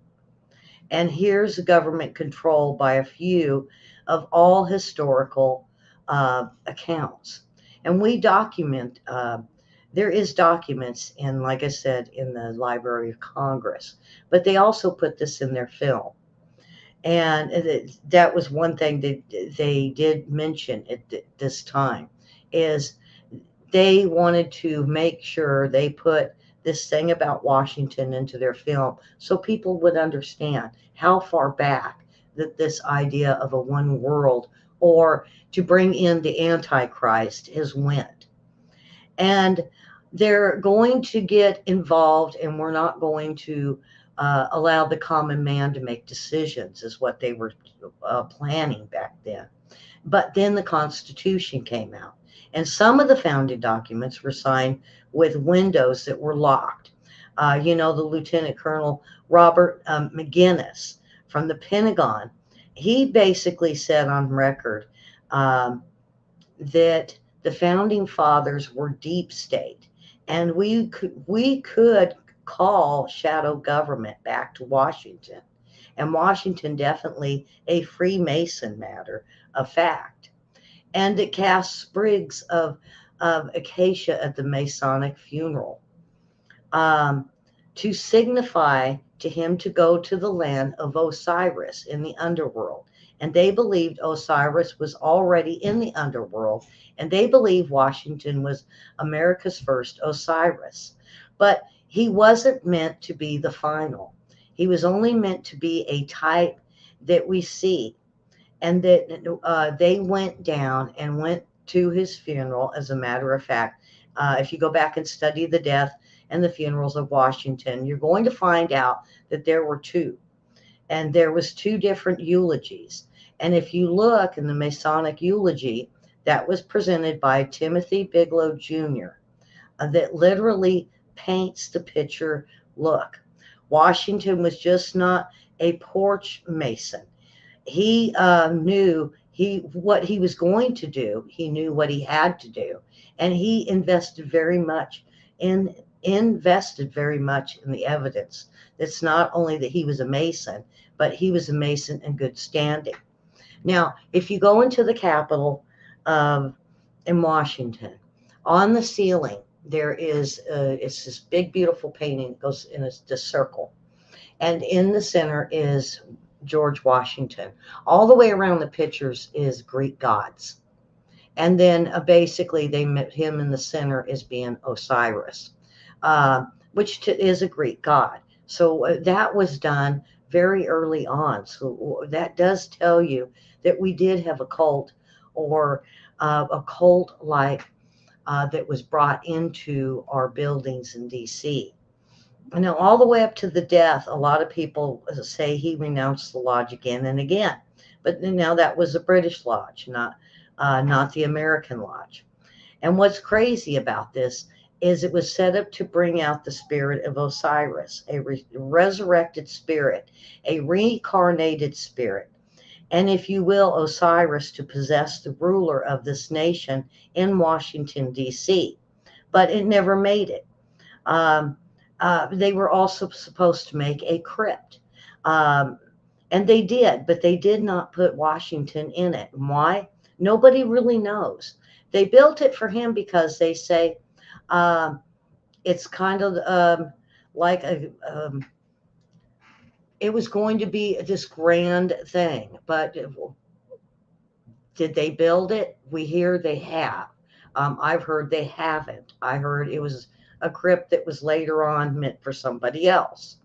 And here's government control by a few of all historical accounts. And we document, there is documents in, like I said, in the Library of Congress, but they also put this in their film. And that was one thing that they did mention at this time is they wanted to make sure they put this thing about Washington into their film so people would understand how far back that this idea of a one world or to bring in the Antichrist has went. And they're going to get involved, and we're not going to allow the common man to make decisions, is what they were planning back then. But then the Constitution came out, and some of the founding documents were signed with windows that were locked. The Lieutenant Colonel Robert McGinnis from the Pentagon, he basically said on record um, that the founding fathers were deep state, and we could call shadow government back to Washington, and Washington definitely a Freemason matter of fact, and it cast sprigs of acacia at the Masonic funeral, um, to signify to him to go to the land of Osiris in the underworld. And they believed Osiris was already in the underworld, and they believed Washington was America's first Osiris. But he wasn't meant to be the final. He was only meant to be a type that we see, and that they went down and went to his funeral. As a matter of fact, if you go back and study the death and the funerals of Washington, you're going to find out that there were two, and there was two different eulogies. And if you look in the Masonic eulogy that was presented by Timothy Bigelow Jr., that literally paints the picture. Look, Washington was just not a porch mason. He knew what he was going to do. He knew what he had to do, and he invested very much in invested very much in the evidence. It's not only that he was a Mason, but he was a Mason in good standing. Now, if you go into the Capitol in Washington, on the ceiling, there is it's this big, beautiful painting that goes in a circle. And in the center is George Washington. All the way around the pictures is Greek gods. And then basically they met him in the center as being Osiris, which is a Greek god. So that was done very early on. So that does tell you that we did have a cult, or a cult like that was brought into our buildings in DC. Now, all the way up to the death, a lot of people say he renounced the lodge again and again. But now that was a British lodge, not the American lodge. And what's crazy about this is it was set up to bring out the spirit of Osiris, a resurrected spirit, a reincarnated spirit, and, if you will, Osiris to possess the ruler of this nation in Washington, D.C. But it never made it. They were also supposed to make a crypt. And they did, but they did not put Washington in it. Why? Nobody really knows. They built it for him because they say it's kind of like it was going to be this grand thing. But did they build it? We hear they have. I've heard they haven't. I heard it was a crypt that was later on meant for somebody else.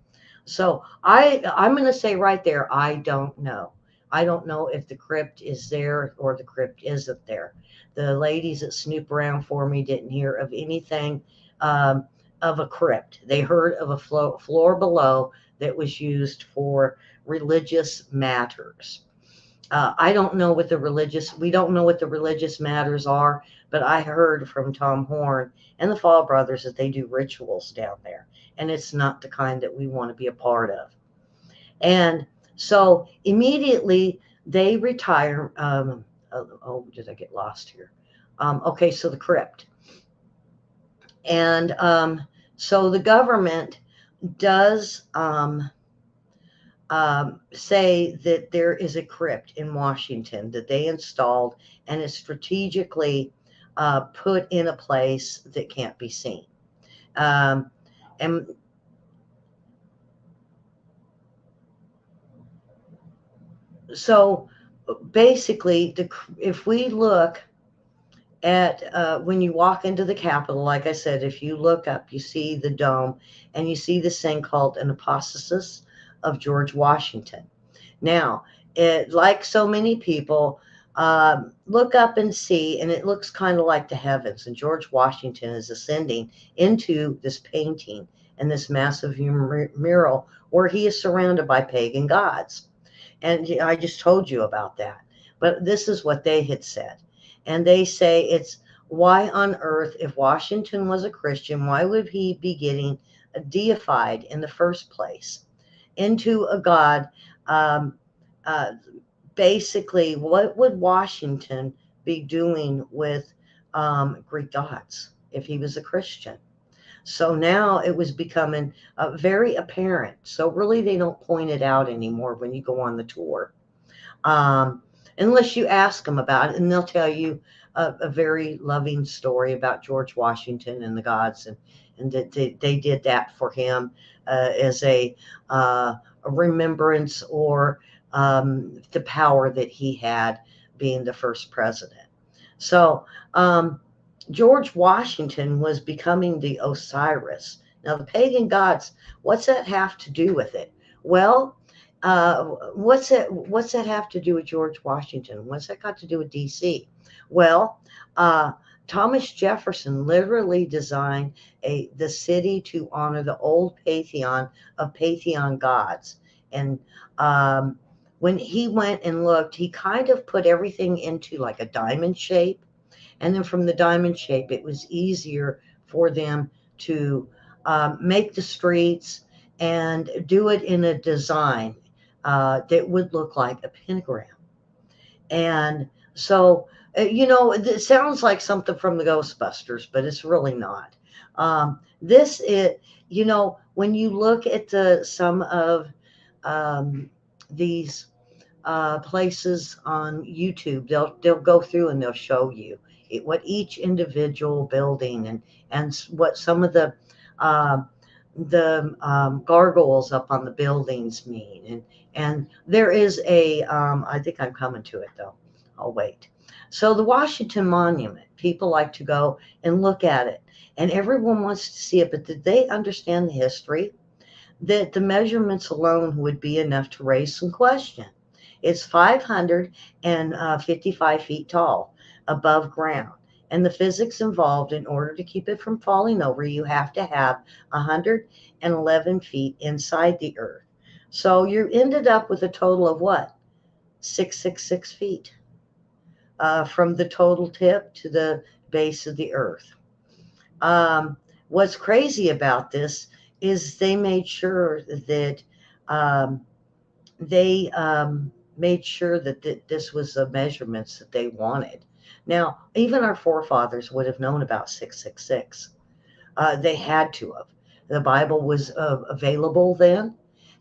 So I'm going to say right there, I don't know. I don't know if the crypt is there or the crypt isn't there. The ladies that snoop around for me didn't hear of anything of a crypt. They heard of a floor below that was used for religious matters. I don't know what we don't know what the religious matters are, but I heard from Tom Horn and the Fall Brothers that they do rituals down there, and it's not the kind that we want to be a part of. And so immediately they retire. Did I get lost here? Okay, so the crypt. And so the government does say that there is a crypt in Washington that they installed and is strategically put in a place that can't be seen. And so basically, if we look at when you walk into the Capitol, like I said, if you look up, you see the dome and you see this thing called an apostasis of George Washington. Now, like so many people, look up and see, and it looks kind of like the heavens. And George Washington is ascending into this painting and this massive mural where he is surrounded by pagan gods. And I just told you about that. But this is what they had said. And they say it's, why on earth, if Washington was a Christian, why would he be getting deified in the first place into a god? Basically, what would Washington be doing with Greek gods if he was a Christian? So now it was becoming very apparent. So really, they don't point it out anymore when you go on the tour. Unless you ask them about it, and they'll tell you a very loving story about George Washington and the gods, and that they did that for him as a remembrance, or the power that he had being the first president. So George Washington was becoming the Osiris. Now, the pagan gods, what's that have to do with it? Well, what's that have to do with George Washington? What's that got to do with DC? Well, Thomas Jefferson literally designed the city to honor the old pantheon of pantheon gods. And when he went and looked, he kind of put everything into like a diamond shape. And then from the diamond shape, it was easier for them to make the streets and do it in a design that would look like a pentagram. And so, it sounds like something from the Ghostbusters, but it's really not. This is, when you look at some of um, these places on YouTube, they'll go through and they'll show you what each individual building and what some of uh, the gargoyles up on the buildings mean. And there is I think I'm coming to it though. I'll wait. So the Washington Monument, people like to go and look at it, and everyone wants to see it. But did they understand the history? That the measurements alone would be enough to raise some question. It's 555 feet tall above ground. And the physics involved, in order to keep it from falling over, you have to have 111 feet inside the earth. So you ended up with a total of what? 666 feet from the total tip to the base of the earth. Um, what's crazy about this is they made sure that um, they made sure that this was the measurements that they wanted. Now, even our forefathers would have known about 666. They had to have. The Bible was available then,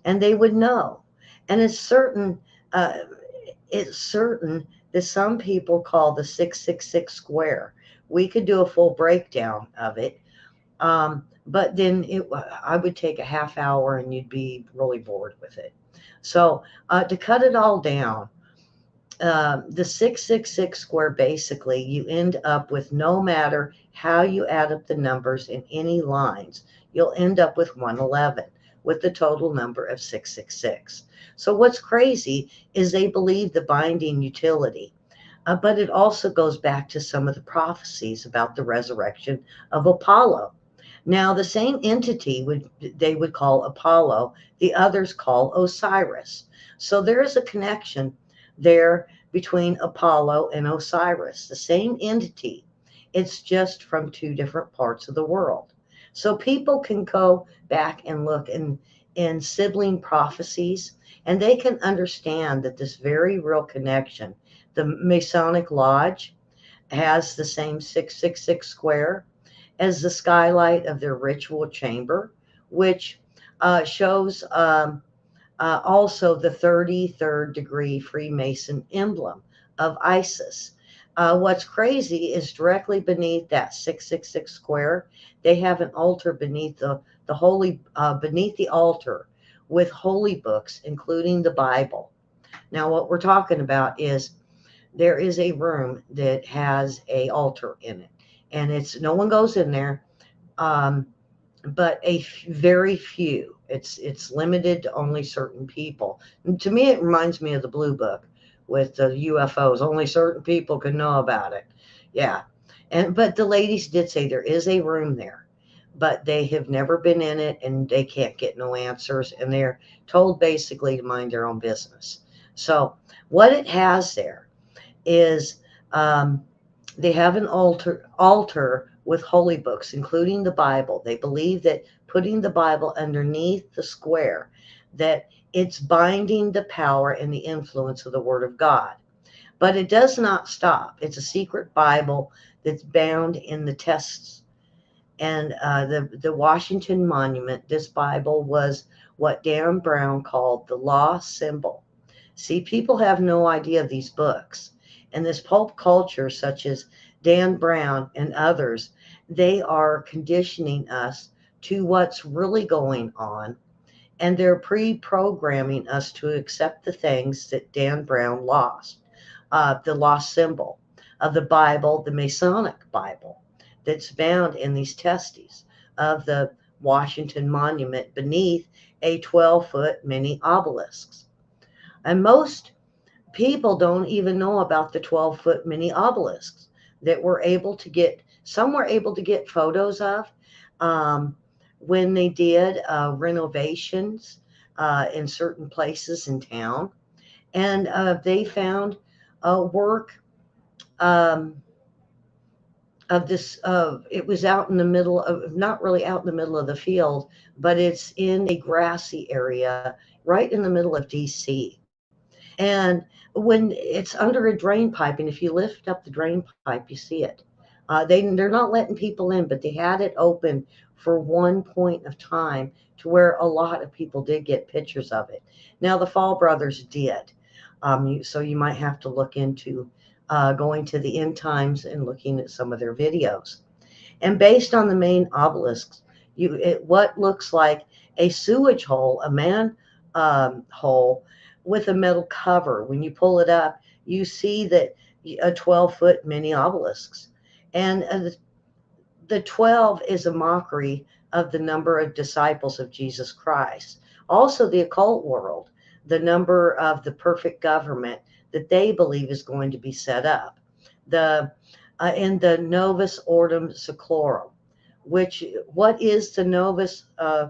and they would know. And uh, it's certain that some people call the 666 square. We could do a full breakdown of it, but then I would take a half hour and you'd be really bored with it. So to cut it all down, the 666 square, basically, you end up with, no matter how you add up the numbers in any lines, you'll end up with 111 with the total number of 666. So what's crazy is they believe the binding utility. But it also goes back to some of the prophecies about the resurrection of Apollo. Now, the same entity they would call Apollo, the others call Osiris. So there is a connection there between Apollo and Osiris, the same entity. It's just from two different parts of the world. So people can go back and look in sibling prophecies, and they can understand that this very real connection. The Masonic Lodge has the same 666 square as the skylight of their ritual chamber, which shows also the 33rd degree Freemason emblem of Isis. What's crazy is directly beneath that 666 square, they have an altar beneath the holy beneath the altar with holy books, including the Bible. Now, what we're talking about is there is a room that has a altar in it, and it's no one goes in there, um, but very few. It's limited to only certain people. And to me, it reminds me of the Blue Book with the UFOs. Only certain people can know about it. Yeah, but the ladies did say there is a room there, but they have never been in it, and they can't get no answers, and they're told basically to mind their own business. So what it has there is they have an altar with holy books, including the Bible. They believe that putting the Bible underneath the square, that it's binding the power and the influence of the Word of God. But it does not stop. It's a secret Bible that's bound in the tests. And the Washington Monument, this Bible was what Dan Brown called the law symbol. See, people have no idea of these books. And this pulp culture, such as Dan Brown and others, they are conditioning us to what's really going on. And they're pre-programming us to accept the things that Dan Brown lost. The lost symbol of the Bible, the Masonic Bible, that's found in these testes of the Washington Monument beneath a 12-foot mini obelisks. And most people don't even know about the 12-foot mini obelisks that some were able to get photos of when they did renovations in certain places in town. And they found work um, of this. It was out in the middle of, not really out in the middle of the field, but it's in a grassy area right in the middle of DC. And when it's under a drain pipe, and if you lift up the drain pipe, you see it. They're not letting people in, but they had it open for one point of time to where a lot of people did get pictures of it. Now the Fall Brothers did, so you might have to look into going to the end times and looking at some of their videos. And based on the main obelisks, what looks like a sewage hole, a man hole with a metal cover. When you pull it up, you see that a 12-foot mini obelisks. And the 12 is a mockery of the number of disciples of Jesus Christ. Also, the occult world, the number of the perfect government that they believe is going to be set up. The in the Novus Ordo Seclorum, what is the Novus uh,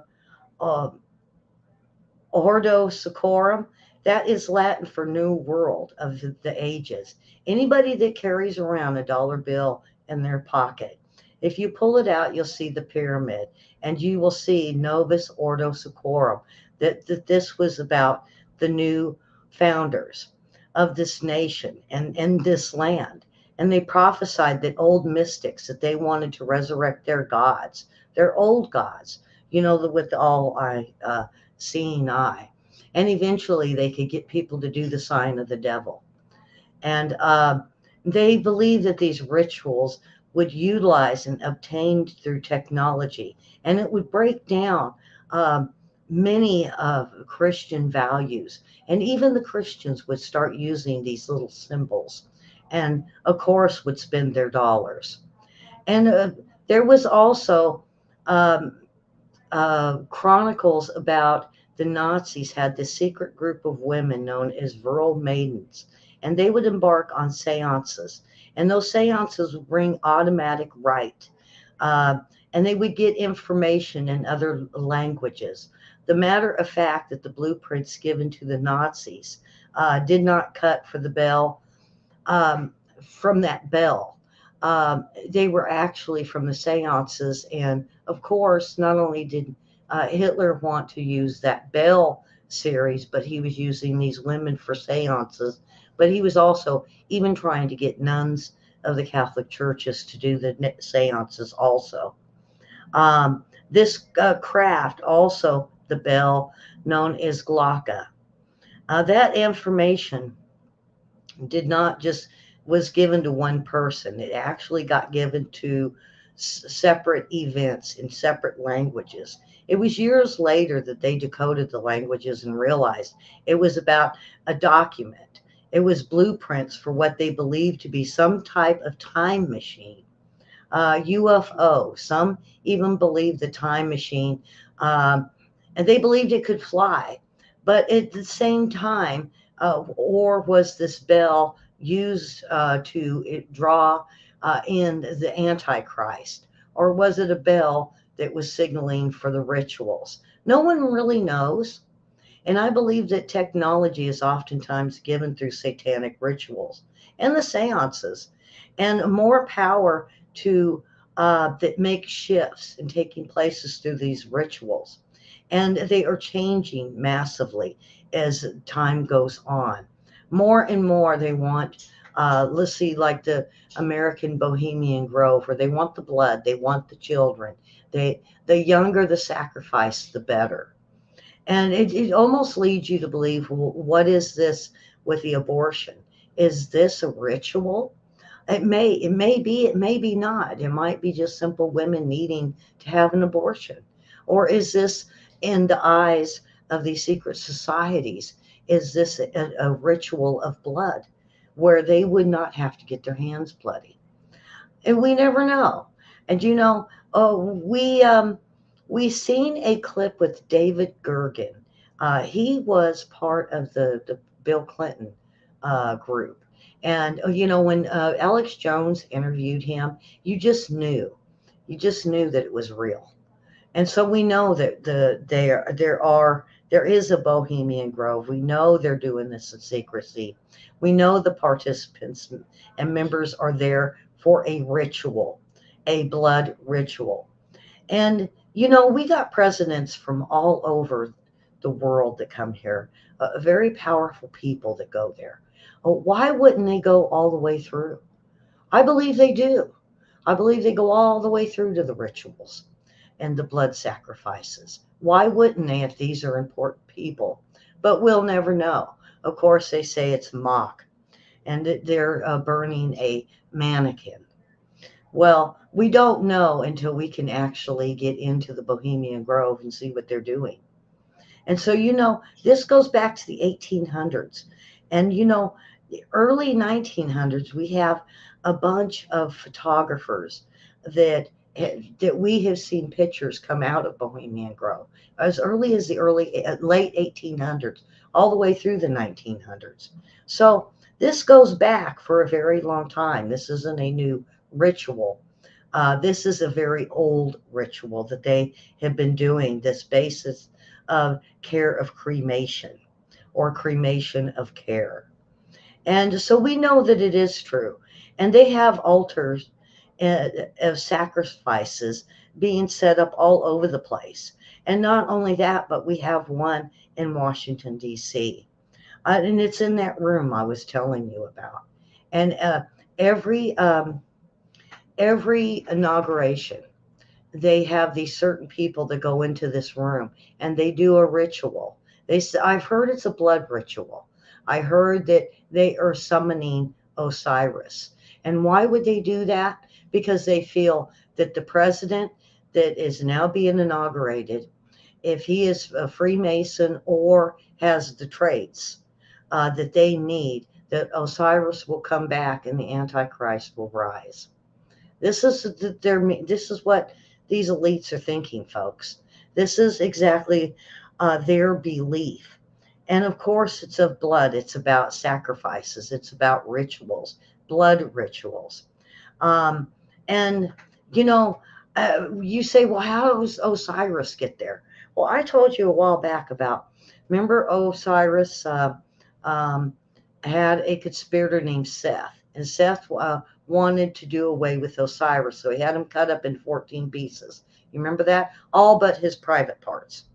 Ordo Seclorum? That is Latin for New World of the Ages. Anybody that carries around a dollar bill in their pocket, if you pull it out, you'll see the pyramid, and you will see Novus Ordo Seclorum. That this was about the new founders of this nation and this land. And they prophesied that old mystics, that they wanted to resurrect their gods, their old gods, with the all eye, seeing eye. And eventually they could get people to do the sign of the devil. And they believed that these rituals would utilize and obtained through technology, and it would break down many of Christian values. And even the Christians would start using these little symbols, and of course would spend their dollars. And there was also um, chronicles about the Nazis had this secret group of women known as Virile Maidens, and they would embark on seances. And those seances would bring automatic right, uh, and they would get information in other languages. The matter of fact that the blueprints given to the Nazis did not cut for the bell um, from that bell. They were actually from the seances. And of course, not only did Hitler want to use that bell series, but he was using these women for seances. But he was also even trying to get nuns of the Catholic churches to do the seances also. This craft, also the bell, known as Glocke, that information did not just was given to one person. It actually got given to separate events in separate languages. It was years later that they decoded the languages and realized it was about a document. It was blueprints for what they believed to be some type of time machine, UFO. Some even believed the time machine, and they believed it could fly. But at the same time, or was this bell used to draw in the Antichrist? Or was it a bell that was signaling for the rituals? No one really knows. And I believe that technology is oftentimes given through satanic rituals and the seances, and more power to that make shifts and taking places through these rituals. And they are changing massively as time goes on. More and more they want, let's see, like the American Bohemian Grove, where they want the blood, they want the children. The younger the sacrifice, the better. And it almost leads you to believe, well, what is this with the abortion? Is this a ritual? It may be, it may be not. It might be just simple women needing to have an abortion. Or is this, in the eyes of these secret societies, is this a ritual of blood where they would not have to get their hands bloody? And we never know. And oh, we seen a clip with David Gergen. He was part of the Bill Clinton group. And when Alex Jones interviewed him, you just knew that it was real. And so we know that there is a Bohemian Grove. We know they're doing this in secrecy. We know the participants and members are there for a ritual, a blood ritual. And we got presidents from all over the world that come here, very powerful people that go there. Why wouldn't they go all the way through? I believe they do. I believe they go all the way through to the rituals and the blood sacrifices. Why wouldn't they if these are important people? But we'll never know. Of course, they say it's mock and that they're burning a mannequin. Well, we don't know until we can actually get into the Bohemian Grove and see what they're doing. And so, this goes back to the 1800s. And, the early 1900s, we have a bunch of photographers that that we have seen pictures come out of Bohemian Grove as early as the late 1800s, all the way through the 1900s. So this goes back for a very long time. This isn't a new ritual. This is a very old ritual that they have been doing. This basis of care of cremation or cremation of care. And so we know that it is true. And they have altars of sacrifices being set up all over the place. And not only that, but we have one in Washington, D.C. And it's in that room I was telling you about. And every every inauguration, they have these certain people that go into this room and they do a ritual. I've heard it's a blood ritual. I heard that they are summoning Osiris. And why would they do that? Because they feel that the president that is now being inaugurated, if he is a Freemason or has the traits that they need, that Osiris will come back and the Antichrist will rise. This is what these elites are thinking, folks. This is exactly their belief. And of course, it's of blood. It's about sacrifices. It's about rituals, blood rituals. Um, and, you know, you say, well, how does Osiris get there? Well, I told you a while back about, remember Osiris um, had a conspirator named Seth. And Seth wanted to do away with Osiris. So he had him cut up in 14 pieces. You remember that? All but his private parts.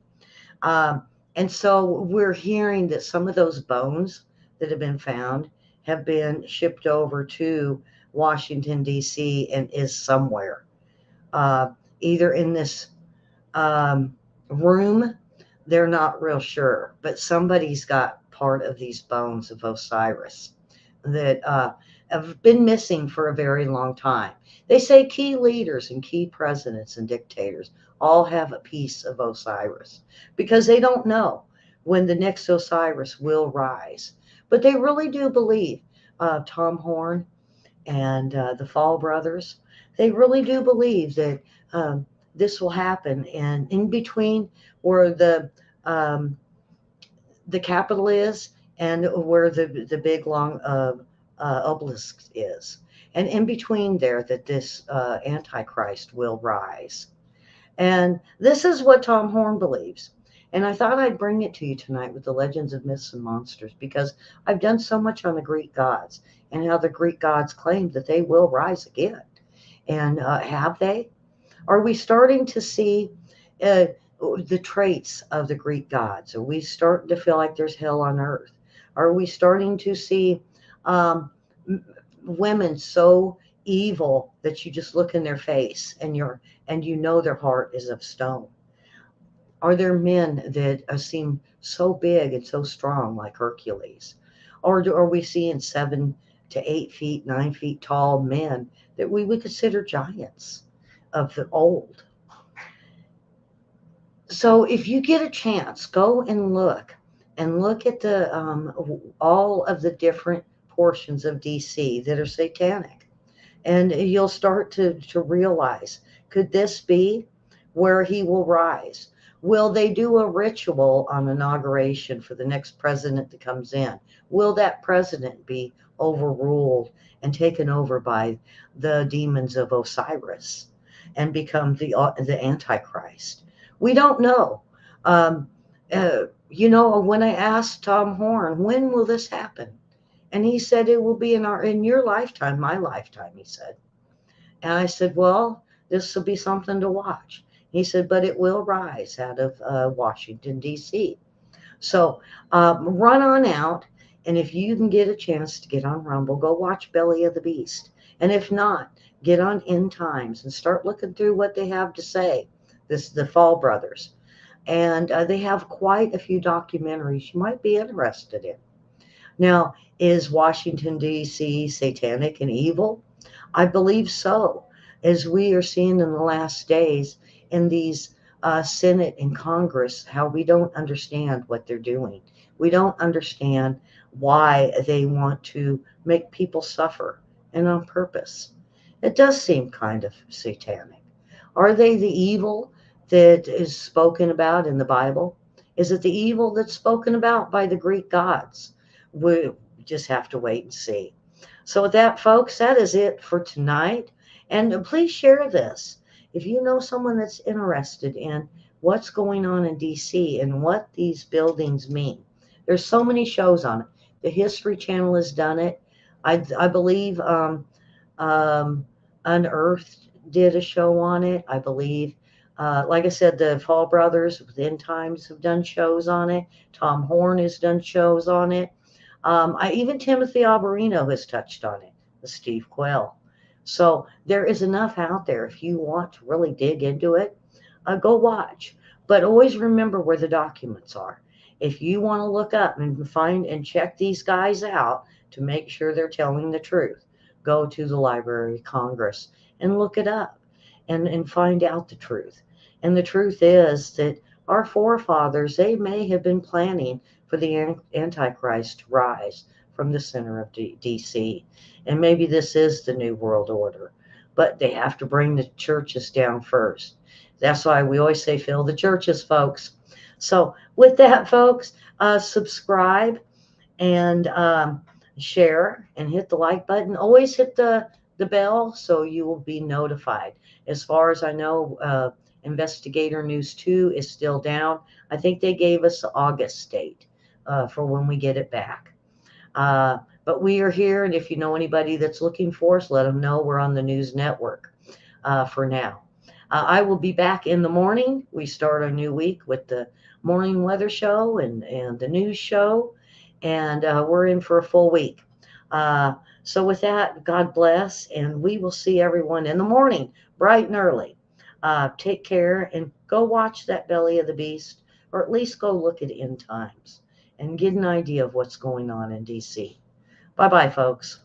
Um, and so we're hearing that some of those bones that have been found have been shipped over to Washington, D.C., and is somewhere, uh, either in this um, room. They're not real sure, but somebody's got part of these bones of Osiris that have been missing for a very long time. They say key leaders and key presidents and dictators all have a piece of Osiris because they don't know when the next Osiris will rise. But they really do believe, Tom Horn and the Fall Brothers, they really do believe that this will happen. And in between where um, the capital is and where the big long obelisk is. And in between there, that this Antichrist will rise. And this is what Tom Horn believes. And I thought I'd bring it to you tonight with the legends of myths and monsters because I've done so much on the Greek gods and how the Greek gods claim that they will rise again. And have they? Are we starting to see uh, the traits of the Greek gods? Are we starting to feel like there's hell on earth? Are we starting to see um, women so evil that you just look in their face and you know their heart is of stone? Are there men that seem so big and so strong like Hercules? Or are we seeing 7 to 8 feet, 9 feet tall men that we would consider giants of the old? So if you get a chance, go and look at the all of the different portions of DC that are satanic, and you'll start to realize, could this be where he will rise? Will they do a ritual on inauguration for the next president that comes in? Will that president be overruled and taken over by the demons of Osiris and become the Antichrist? We don't know. Um, when I asked Tom Horn, when will this happen? And he said it will be in your lifetime, my lifetime, he said. And I said, well, this will be something to watch. He said, but it will rise out of Washington, D.C. So run on out. And if you can get a chance to get on Rumble, go watch Belly of the Beast. And if not, get on End Times and start looking through what they have to say. This is the Fall Brothers. And they have quite a few documentaries you might be interested in. Now, is Washington, D.C. satanic and evil? I believe so, as we are seeing in the last days in these Senate and Congress, how we don't understand what they're doing. We don't understand why they want to make people suffer, and on purpose. It does seem kind of satanic. Are they the evil that is spoken about in the Bible? Is it the evil that's spoken about by the Greek gods? We just have to wait and see. So, with that, folks, that is it for tonight. And please share this. If you know someone that's interested in what's going on in DC and what these buildings mean, there's so many shows on it. The History Channel has done it. I believe um, Unearthed did a show on it. I believe, like I said, the Fall Brothers with End Times have done shows on it. Tom Horn has done shows on it. Even Timothy Alberino has touched on it, the Steve Quell. So there is enough out there if you want to really dig into it. Go watch, but always remember where the documents are. If you want to look up and find and check these guys out to make sure they're telling the truth, go to the Library of Congress and look it up and find out the truth. And the truth is that our forefathers, they may have been planning for the Antichrist to rise from the center of DC. And maybe this is the New World Order, but they have to bring the churches down first. That's why we always say, fill the churches, folks. So, with that, folks, subscribe and share and hit the like button. Always hit the bell so you will be notified. As far as I know, Investigator News 2 is still down. I think they gave us the August date for when we get it back. But we are here, and if you know anybody that's looking for us, let them know we're on the news network for now. I will be back in the morning. We start a new week with the morning weather show and the news show, and we're in for a full week. So with that, God bless, and we will see everyone in the morning, bright and early. Take care and go watch that Belly of the Beast, or at least go look at End Times and get an idea of what's going on in DC. Bye-bye, folks.